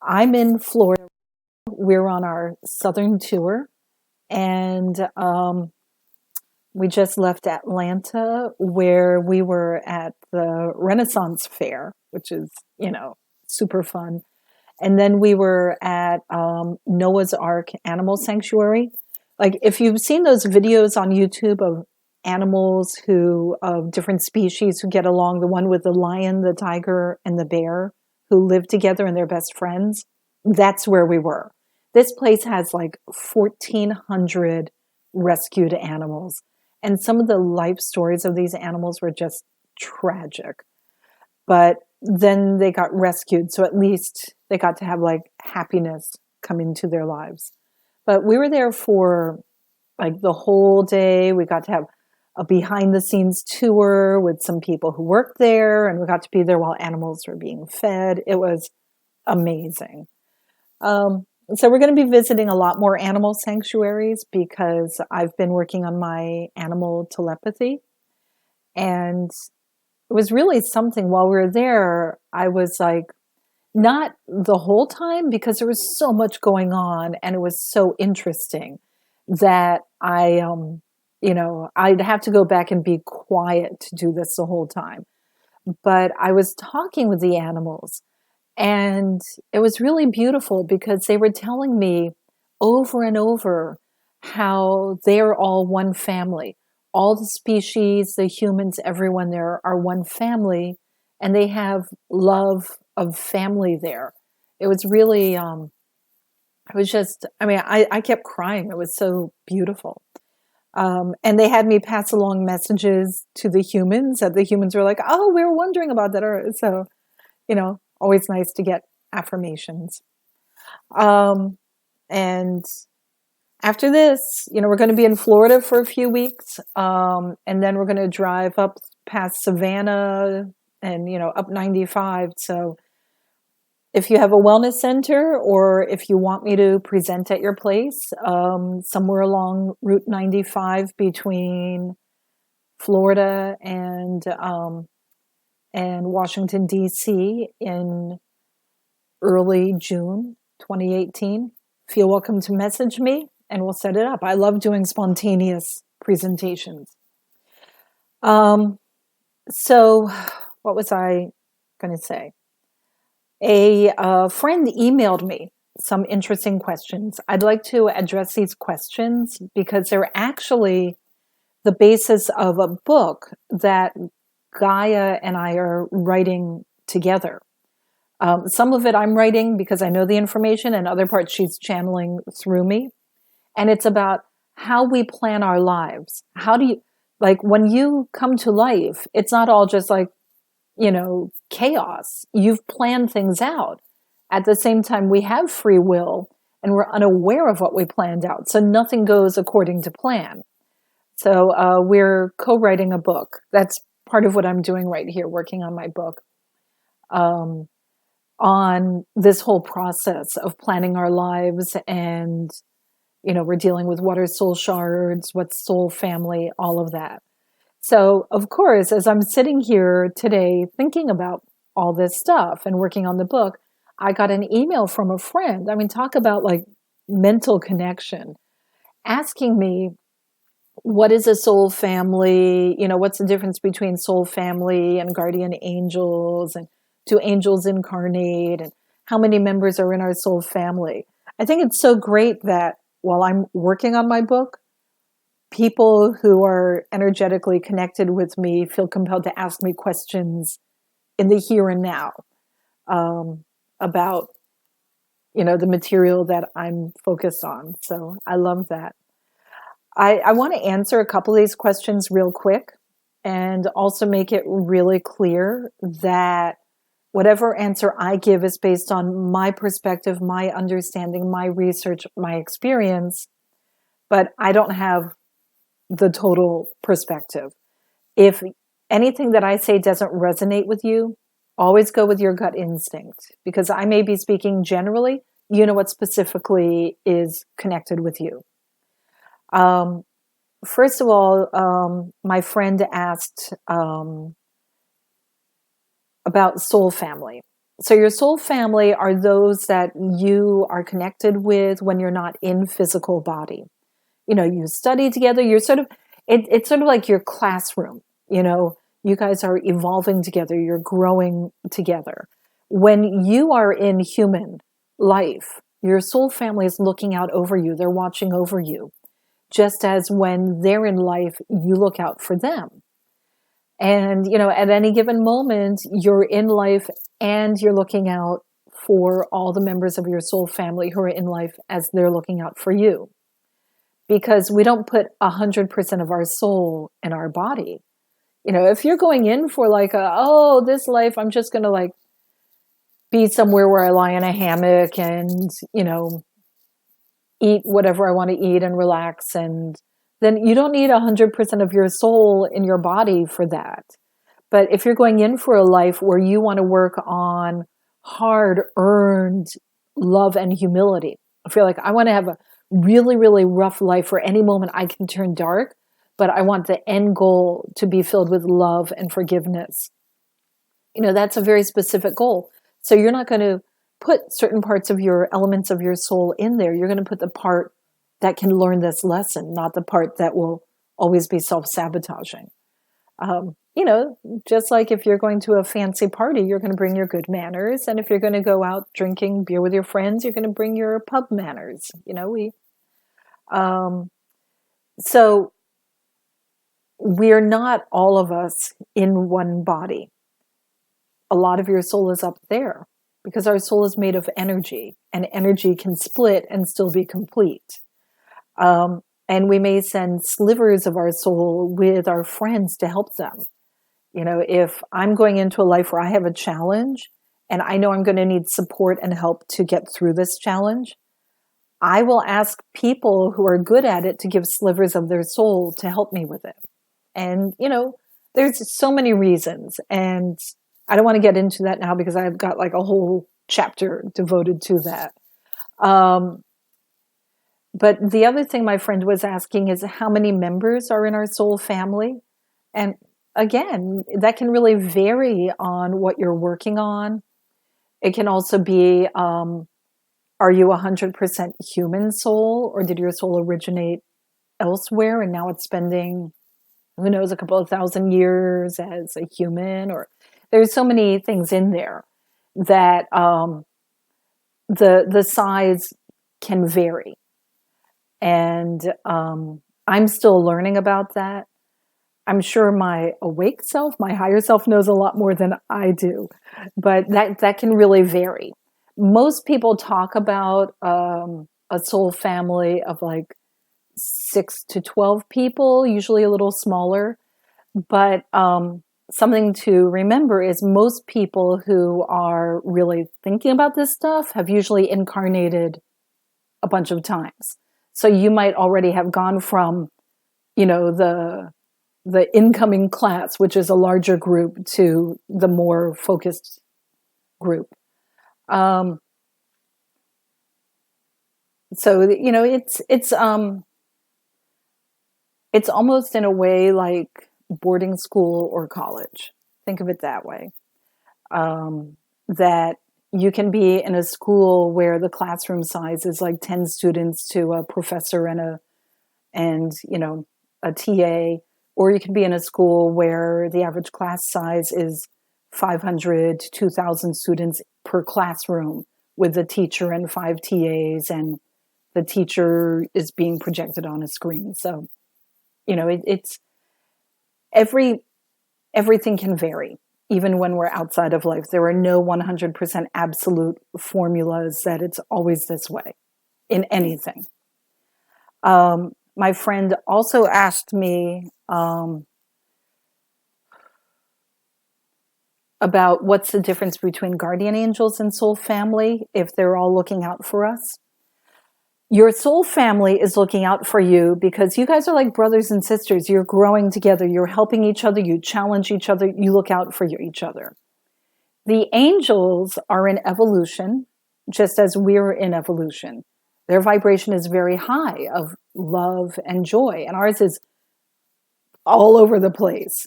I'm in Florida. We're on our southern tour, and we just left Atlanta, where we were at the Renaissance Fair, which is, super fun. And then we were at Noah's Ark Animal Sanctuary. Like, if you've seen those videos on YouTube of animals of different species who get along, the one with the lion, the tiger, and the bear who live together and they're best friends, that's where we were. This place has like 1,400 rescued animals. And some of the life stories of these animals were just tragic. But then they got rescued, so at least they got to have like happiness come into their lives. But we were there for like the whole day. We got to have a behind the scenes tour with some people who worked there, and we got to be there while animals were being fed. It was amazing. So we're going to be visiting a lot more animal sanctuaries because I've been working on my animal telepathy, and it was really something. While we were there, I was like, not the whole time because there was so much going on and it was so interesting that I'd have to go back and be quiet to do this the whole time. But I was talking with the animals, and it was really beautiful because they were telling me over and over how they're all one family. All the species, the humans, everyone there are one family, and they have love of family there. It was really, I kept crying. It was so beautiful. And they had me pass along messages to the humans that the humans were like, oh, we were wondering about that. So, always nice to get affirmations. And after this, we're going to be in Florida for a few weeks. And then we're going to drive up past Savannah and, up 95. So if you have a wellness center, or if you want me to present at your place, somewhere along Route 95 between Florida and Washington, D.C. in early June 2018, feel welcome to message me and we'll set it up. I love doing spontaneous presentations. So what was I going to say? A friend emailed me some interesting questions. I'd like to address these questions because they're actually the basis of a book that Gaia and I are writing together. Some of it I'm writing because I know the information, and other parts she's channeling through me. And it's about how we plan our lives. How do you, like, when you come to life, it's not all just like, chaos. You've planned things out. At the same time, we have free will and we're unaware of what we planned out. So nothing goes according to plan. So we're co-writing a book. That's part of what I'm doing right here, working on my book, on this whole process of planning our lives. And, we're dealing with what are soul shards, what's soul family, all of that. So, of course, as I'm sitting here today thinking about all this stuff and working on the book, I got an email from a friend. I mean, talk about like mental connection, asking me, what is a soul family? What's the difference between soul family and guardian angels? And do angels incarnate? And how many members are in our soul family? I think it's so great that while I'm working on my book, people who are energetically connected with me feel compelled to ask me questions in the here and now about, the material that I'm focused on. So I love that. I want to answer a couple of these questions real quick and also make it really clear that whatever answer I give is based on my perspective, my understanding, my research, my experience, but I don't have the total perspective. If anything that I say doesn't resonate with you, always go with your gut instinct, because I may be speaking generally, what specifically is connected with you. First of all, my friend asked about soul family. So your soul family are those that you are connected with when you're not in physical body. You study together. You're sort of, it's sort of like your classroom. You guys are evolving together. You're growing together. When you are in human life, your soul family is looking out over you. They're watching over you. Just as when they're in life, you look out for them. And, at any given moment, you're in life and you're looking out for all the members of your soul family who are in life as they're looking out for you. Because we don't put 100% of our soul in our body. If you're going in for like this life, I'm just going to like be somewhere where I lie in a hammock and, eat whatever I want to eat and relax. And then you don't need 100% of your soul in your body for that. But if you're going in for a life where you want to work on hard-earned love and humility, I feel like I want to have a really, really rough life where any moment I can turn dark, but I want the end goal to be filled with love and forgiveness. That's a very specific goal. So you're not going to put certain parts of your elements of your soul in there. You're going to put the part that can learn this lesson, not the part that will always be self-sabotaging. Just like if you're going to a fancy party, you're going to bring your good manners. And if you're going to go out drinking beer with your friends, you're going to bring your pub manners. So we're not all of us in one body. A lot of your soul is up there because our soul is made of energy, and energy can split and still be complete. And we may send slivers of our soul with our friends to help them. If I'm going into a life where I have a challenge and I know I'm going to need support and help to get through this challenge, I will ask people who are good at it to give slivers of their soul to help me with it. And, there's so many reasons. And I don't want to get into that now because I've got like a whole chapter devoted to that. But the other thing my friend was asking is how many members are in our soul family? And again, that can really vary on what you're working on. It can also be, are you 100% human soul, or did your soul originate elsewhere and now it's spending, who knows, a couple of thousand years as a human? Or there's so many things in there that the size can vary. And I'm still learning about that. I'm sure my awake self, my higher self, knows a lot more than I do, but that can really vary. Most people talk about a soul family of like 6 to 12 people, usually a little smaller. But something to remember is most people who are really thinking about this stuff have usually incarnated a bunch of times. So you might already have gone from, the incoming class, which is a larger group, to the more focused group. So it's almost in a way like boarding school or college. Think of it that way. That you can be in a school where the classroom size is like 10 students to a professor and a TA, or you can be in a school where the average class size is 500 to 2,000 students per classroom with a teacher and 5 TAs, and the teacher is being projected on a screen. So, it's everything can vary. Even when we're outside of life, there are no 100% absolute formulas that it's always this way in anything. My friend also asked me about what's the difference between guardian angels and soul family, if they're all looking out for us. Your soul family is looking out for you because you guys are like brothers and sisters. You're growing together. You're helping each other. You challenge each other. You look out for each other. The angels are in evolution, just as we're in evolution. Their vibration is very high of love and joy, and ours is all over the place.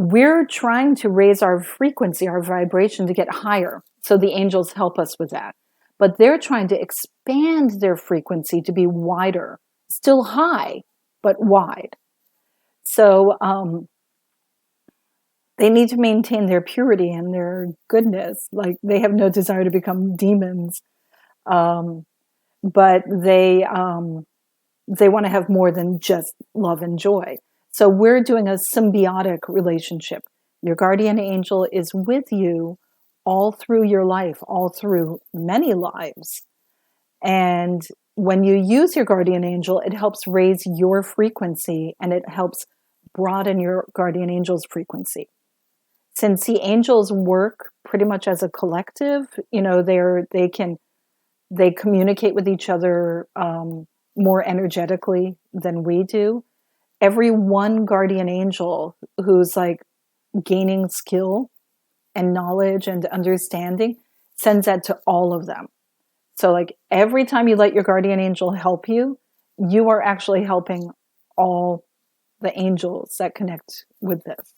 we're trying to raise our frequency, our vibration to get higher. So the angels help us with that. But they're trying to expand their frequency to be wider, still high, but wide. So they need to maintain their purity and their goodness. Like, they have no desire to become demons, but they want to have more than just love and joy. So we're doing a symbiotic relationship. Your guardian angel is with you all through your life, all through many lives. And when you use your guardian angel, it helps raise your frequency, and it helps broaden your guardian angel's frequency. Since the angels work pretty much as a collective, they communicate with each other more energetically than we do. Every one guardian angel who's like gaining skill and knowledge and understanding sends that to all of them. So like every time you let your guardian angel help you, you are actually helping all the angels that connect with this.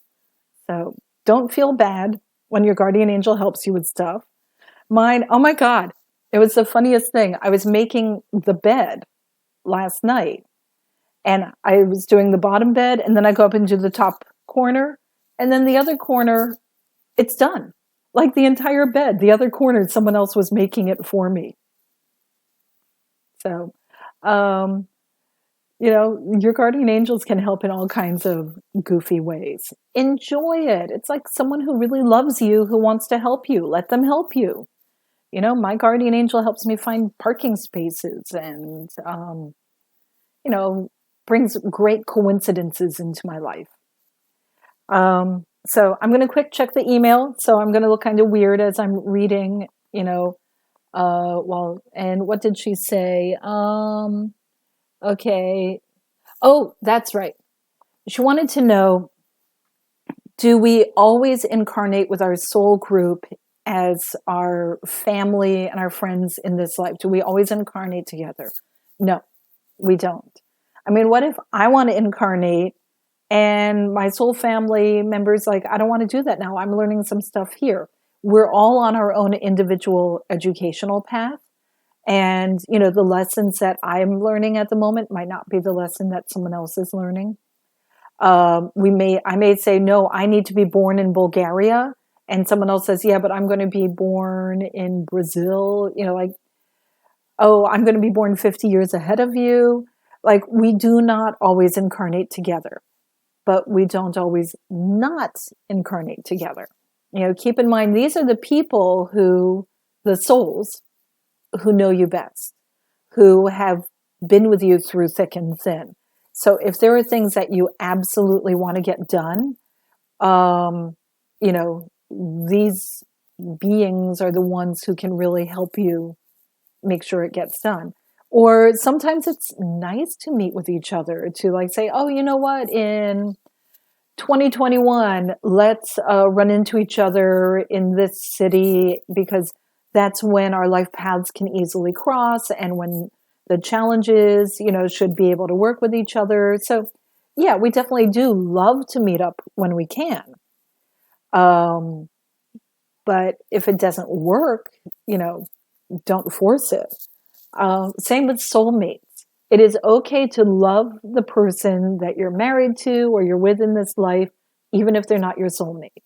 So don't feel bad when your guardian angel helps you with stuff. Mine, oh my God, it was the funniest thing. I was making the bed last night, and I was doing the bottom bed, and then I go up and do the top corner, and then the other corner, it's done. Like the entire bed, the other corner, someone else was making it for me. So, your guardian angels can help in all kinds of goofy ways. Enjoy it. It's like someone who really loves you, who wants to help you. Let them help you. My guardian angel helps me find parking spaces and, brings great coincidences into my life. So I'm going to quick check the email. So I'm going to look kind of weird as I'm reading, and what did she say? Okay. Oh, that's right. She wanted to know, do we always incarnate with our soul group as our family and our friends in this life? Do we always incarnate together? No, we don't. I mean, what if I want to incarnate and my soul family members like, I don't want to do that now. I'm learning some stuff here. We're all on our own individual educational path. And, the lessons that I'm learning at the moment might not be the lesson that someone else is learning. I may say, no, I need to be born in Bulgaria. And someone else says, yeah, but I'm going to be born in Brazil. I'm going to be born 50 years ahead of you. Like, we do not always incarnate together, but we don't always not incarnate together. Keep in mind, these are the people the souls who know you best, who have been with you through thick and thin. So if there are things that you absolutely want to get done, these beings are the ones who can really help you make sure it gets done. Or sometimes it's nice to meet with each other to like say, oh, you know what, in 2021, let's run into each other in this city, because that's when our life paths can easily cross, and when the challenges, should be able to work with each other. So yeah, we definitely do love to meet up when we can. But if it doesn't work, don't force it. Same with soulmates. It is okay to love the person that you're married to or you're with in this life, even if they're not your soulmate.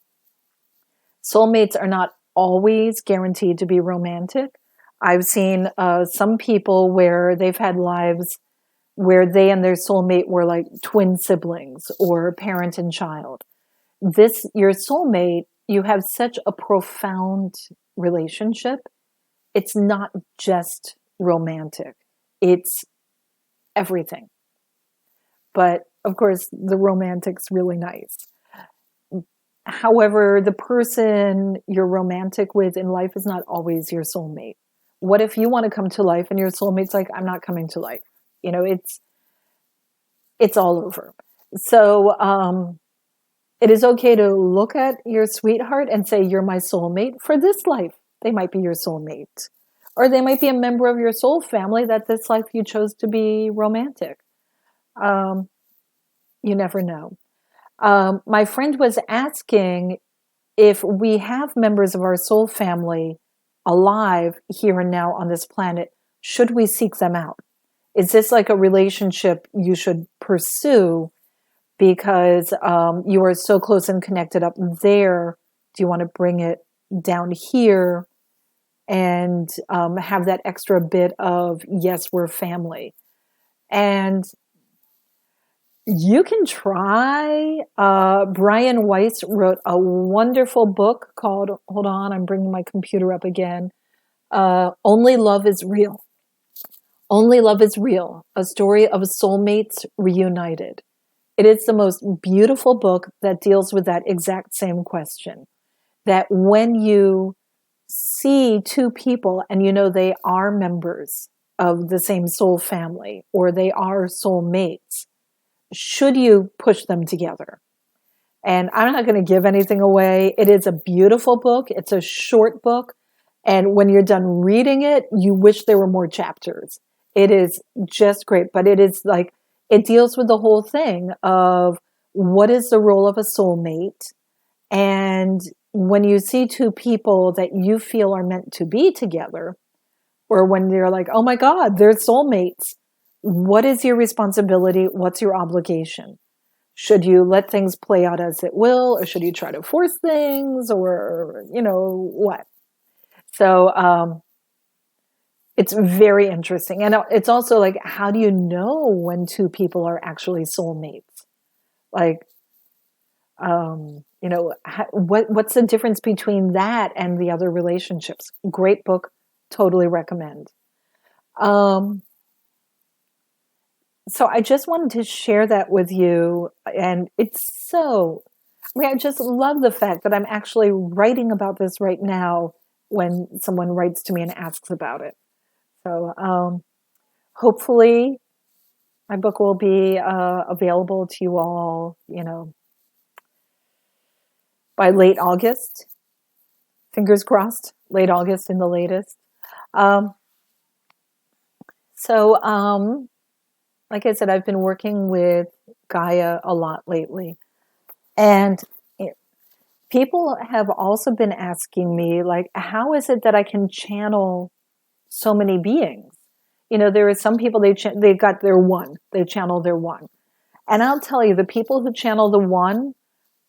Soulmates are not always guaranteed to be romantic. I've seen some people where they've had lives where they and their soulmate were like twin siblings or parent and child. Your soulmate, you have such a profound relationship. It's not just romantic. It's everything. But of course, the romantic's really nice. However, the person you're romantic with in life is not always your soulmate. What if you want to come to life and your soulmate's like, I'm not coming to life? It's all over. So it is okay to look at your sweetheart and say, you're my soulmate for this life. They might be your soulmate. Or they might be a member of your soul family that this life you chose to be romantic. You never know. My friend was asking if we have members of our soul family alive here and now on this planet, should we seek them out? Is this like a relationship you should pursue because you are so close and connected up there? Do you want to bring it down here and have that extra bit of, yes, we're family? And you can try. Brian Weiss wrote a wonderful book called, hold on, I'm bringing my computer up again. Only Love is Real. Only Love is Real, a story of soulmates reunited. It is the most beautiful book that deals with that exact same question. That when you see two people and you know they are members of the same soul family or they are soulmates, should you push them together? And I'm not going to give anything away. It is a beautiful book. It's a short book. And when you're done reading it, you wish there were more chapters. It is just great. But it is like, it deals with the whole thing of what is the role of a soulmate. And when you see two people that you feel are meant to be together, or when you're like, oh my God, they're soulmates, what is your responsibility? What's your obligation? Should you let things play out as it will, or should you try to force things, or, what? So it's very interesting. And it's also like, how do you know when two people are actually soulmates? Like, what's the difference between that and the other relationships? Great book, totally recommend. So I just wanted to share that with you. And I just love the fact that I'm actually writing about this right now when someone writes to me and asks about it. So hopefully my book will be available to you all, by late August. Fingers crossed, late August in the latest. Um, so like I said, I've been working with Gaia a lot lately. And people have also been asking me, like, how is it that I can channel so many beings? There are some people, they've got their one, they channel their one. And I'll tell you, the people who channel the one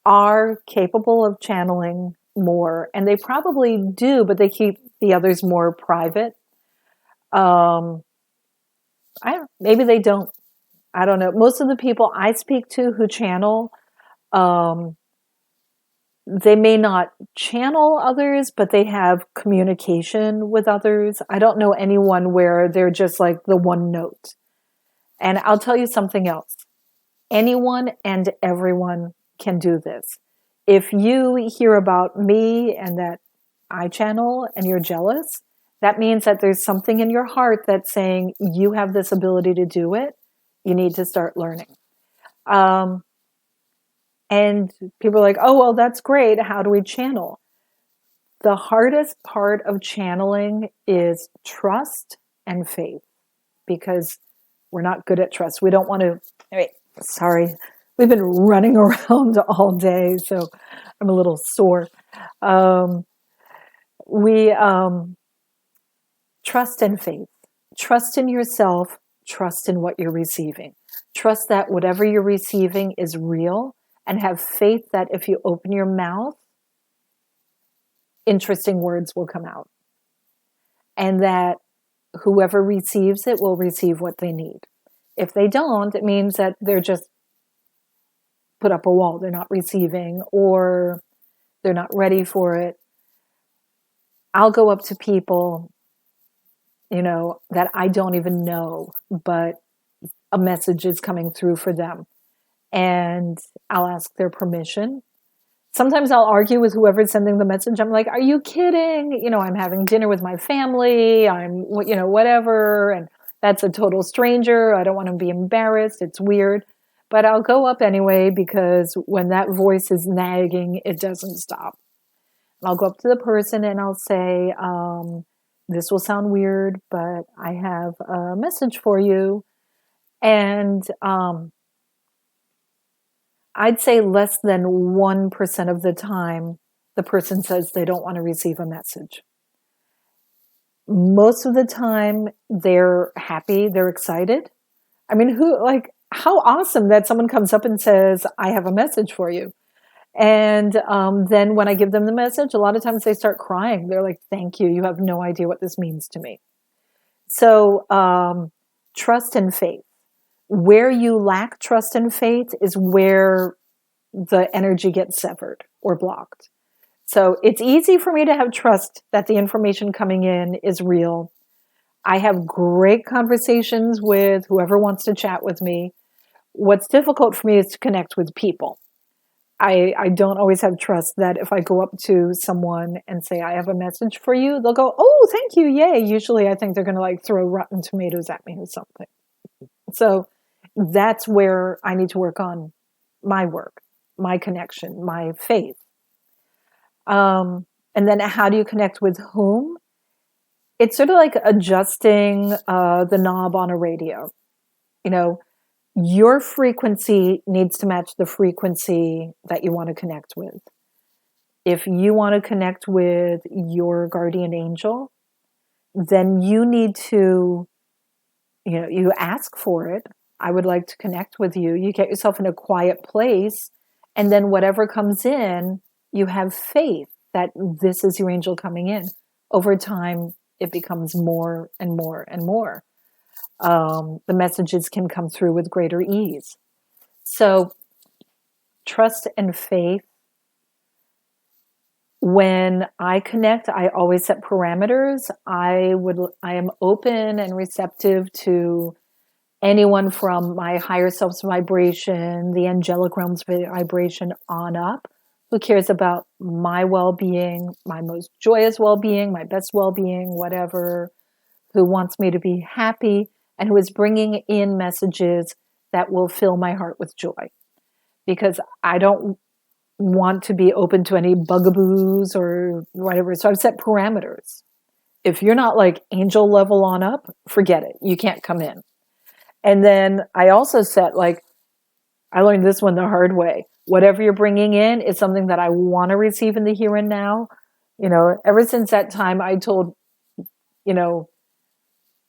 are capable of channeling more. And they probably do, but they keep the others more private. Maybe they don't. I don't know. Most of the people I speak to who channel, they may not channel others, but they have communication with others. I don't know anyone where they're just like the one note. And I'll tell you something else. Anyone and everyone can do this. If you hear about me and that I channel and you're jealous, that means that there's something in your heart that's saying you have this ability to do it. You need to start learning. And people are like, oh, well, that's great. How do we channel? The hardest part of channeling is trust and faith, because we're not good at trust. We don't want to, sorry, we've been running around all day, so I'm a little sore. We trust and faith. Trust in yourself. Trust in what you're receiving. Trust that whatever you're receiving is real, and have faith that if you open your mouth, interesting words will come out. And that whoever receives it will receive what they need. If they don't, it means that they're just put up a wall. They're not receiving, or they're not ready for it. I'll go up to people, that I don't even know, but a message is coming through for them. And I'll ask their permission. Sometimes I'll argue with whoever's sending the message. I'm like, are you kidding? I'm having dinner with my family. I'm, whatever. And that's a total stranger. I don't want to be embarrassed. It's weird. But I'll go up anyway, because when that voice is nagging, it doesn't stop. I'll go up to the person and I'll say, this will sound weird, but I have a message for you. And I'd say less than 1% of the time, the person says they don't want to receive a message. Most of the time, they're happy, they're excited. I mean, how awesome that someone comes up and says, I have a message for you. And then when I give them the message, a lot of times they start crying. They're like, thank you. You have no idea what this means to me. So trust and faith. Where you lack trust and faith is where the energy gets severed or blocked. So it's easy for me to have trust that the information coming in is real. I have great conversations with whoever wants to chat with me. What's difficult for me is to connect with people. I don't always have trust that if I go up to someone and say, I have a message for you, they'll go, oh, thank you, yay. Usually I think they're going to like throw rotten tomatoes at me or something. So that's where I need to work on my work, my connection, my faith. And then how do you connect with whom? It's sort of like adjusting the knob on a radio. You know, your frequency needs to match the frequency that you want to connect with. If you want to connect with your guardian angel, then you need to, you ask for it. I would like to connect with you. You get yourself in a quiet place, and then whatever comes in, you have faith that this is your angel coming in. Over time, it becomes more and more and more. The messages can come through with greater ease. So trust and faith. When I connect, I always set parameters. I am open and receptive to anyone from my higher self's vibration, the angelic realm's vibration on up, who cares about my well-being, my most joyous well-being, my best well-being, whatever, who wants me to be happy, and who is bringing in messages that will fill my heart with joy. Because I don't want to be open to any bugaboos or whatever. So I've set parameters. If you're not like angel level on up, forget it. You can't come in. And then I also set I learned this one the hard way. Whatever you're bringing in is something that I want to receive in the here and now. Ever since that time, I told,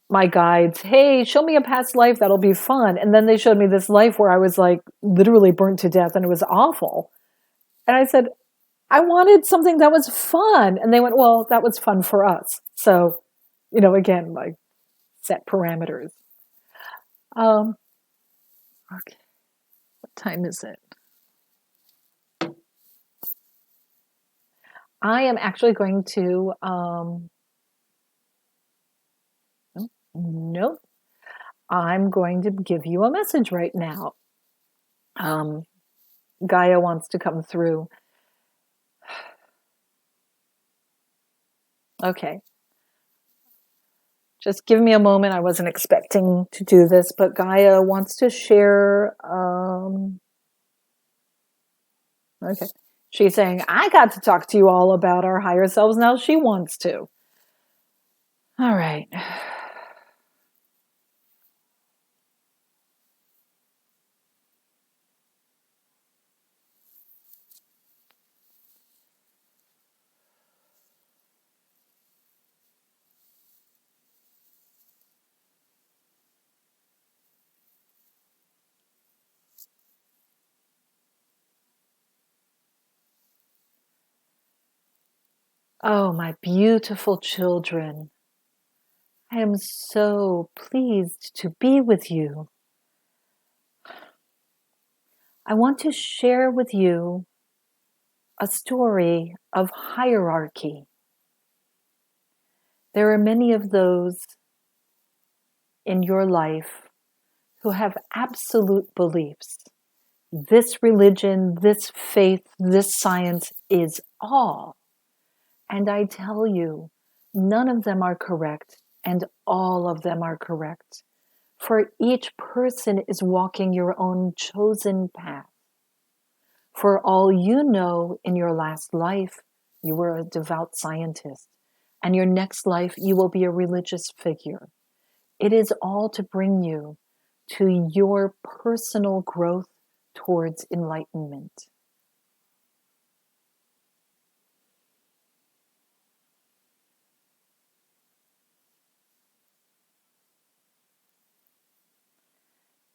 my guides, hey, show me a past life. That'll be fun. And then they showed me this life where I was like literally burnt to death and it was awful. And I said, I wanted something that was fun. And they went, well, that was fun for us. So, again, set parameters. Okay. What time is it? I am actually going to, nope. I'm going to give you a message right now. Gaia wants to come through. Okay. Just give me a moment. I wasn't expecting to do this, but Gaia wants to share. Okay. She's saying, I got to talk to you all about our higher selves. Now she wants to. All right. Oh, my beautiful children. I am so pleased to be with you. I want to share with you a story of hierarchy. There are many of those in your life who have absolute beliefs. This religion, this faith, this science is all. And I tell you, none of them are correct, and all of them are correct. For each person is walking your own chosen path. For all you know, in your last life, you were a devout scientist, and your next life, you will be a religious figure. It is all to bring you to your personal growth, towards enlightenment.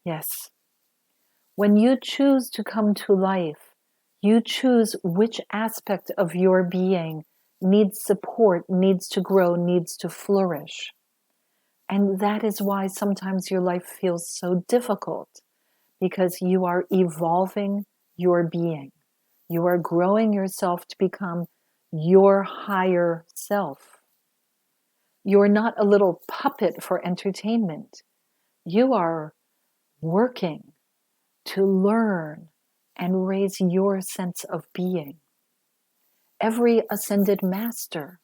Yes. When you choose to come to life, you choose which aspect of your being needs support, needs to grow, needs to flourish. And that is why sometimes your life feels so difficult, because you are evolving your being. You are growing yourself to become your higher self. You're not a little puppet for entertainment. You are working to learn and raise your sense of being. Every ascended master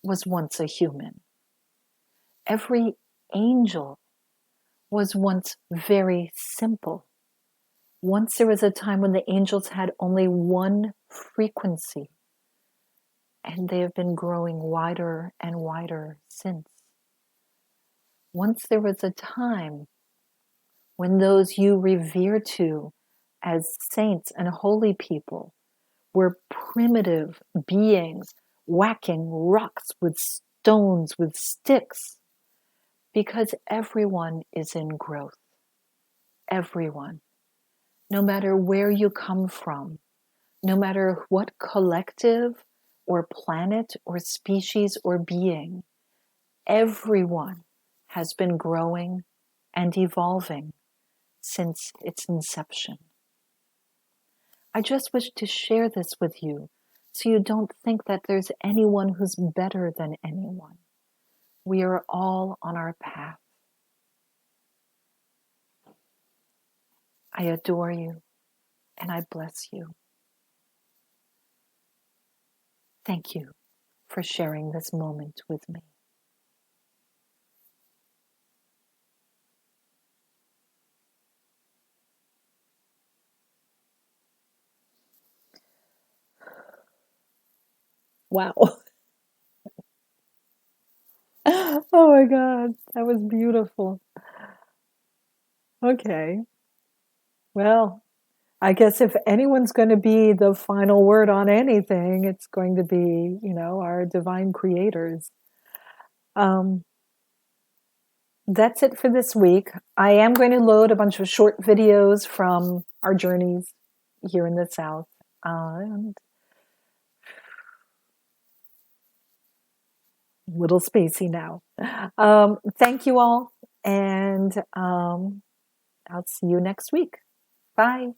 was once a human. Every angel was once very simple. Once there was a time when the angels had only one frequency, and they have been growing wider and wider since. Once there was a time when those you revere to as saints and holy people were primitive beings whacking rocks with stones, with sticks, because everyone is in growth. Everyone. No matter where you come from, no matter what collective or planet or species or being, everyone has been growing and evolving since its inception. I just wish to share this with you so you don't think that there's anyone who's better than anyone. We are all on our path. I adore you and I bless you. Thank you for sharing this moment with me. Wow. Oh my God, that was beautiful. Okay. Well, I guess if anyone's going to be the final word on anything, it's going to be, our divine creators. Um, that's it for this week. I am going to load a bunch of short videos from our journeys here in the South. And little spacey now. Thank you all, and I'll see you next week. Bye.